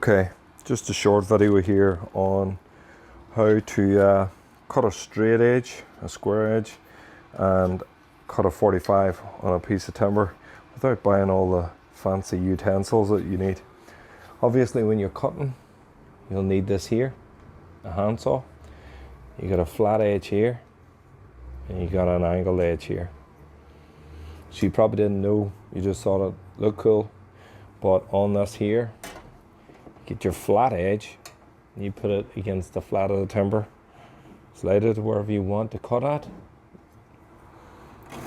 Okay, just a short video here on how to cut a straight edge, a square edge, and cut a 45 on a piece of timber without buying all the fancy utensils that you need. Obviously when you're cutting, you'll need this here, a handsaw. You got a flat edge here, and you got an angled edge here. So you probably didn't know, you just thought it looked cool, but on this here, get your flat edge, and you put it against the flat of the timber, slide it wherever you want to cut at,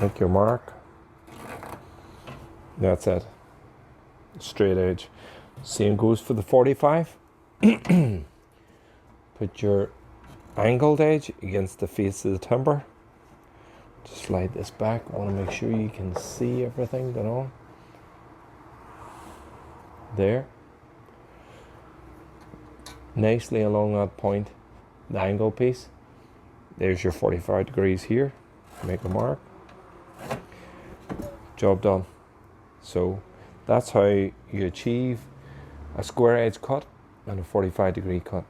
make your mark, that's it, straight edge. Same goes for the 45. Put your angled edge against the face of the timber. Just slide this back. I want to make sure you can see everything going on. There. Nicely along that point, the angle piece. There's your 45 degrees here. Make a mark. Job done. So that's how you achieve a square edge cut and a 45 degree cut.